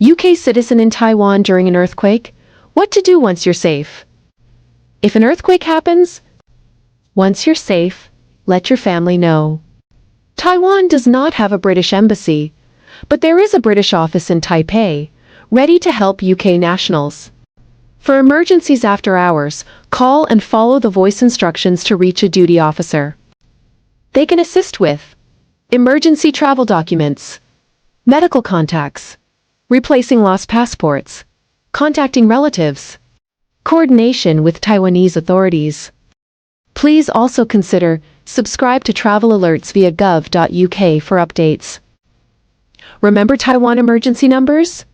UK citizen in Taiwan during an earthquake? What to do once you're safe? If an earthquake happens, once you're safe, let your family know. Taiwan does not have a British embassy, but there is a British office in Taipei, ready to help UK nationals. For emergencies after hours, call and follow the voice instructions to reach a duty officer. They can assist with emergency travel documents, medical contacts, replacing lost passports, contacting relatives, coordination with Taiwanese authorities. Please also consider subscribe to travel alerts via gov.uk for updates. Remember Taiwan emergency numbers?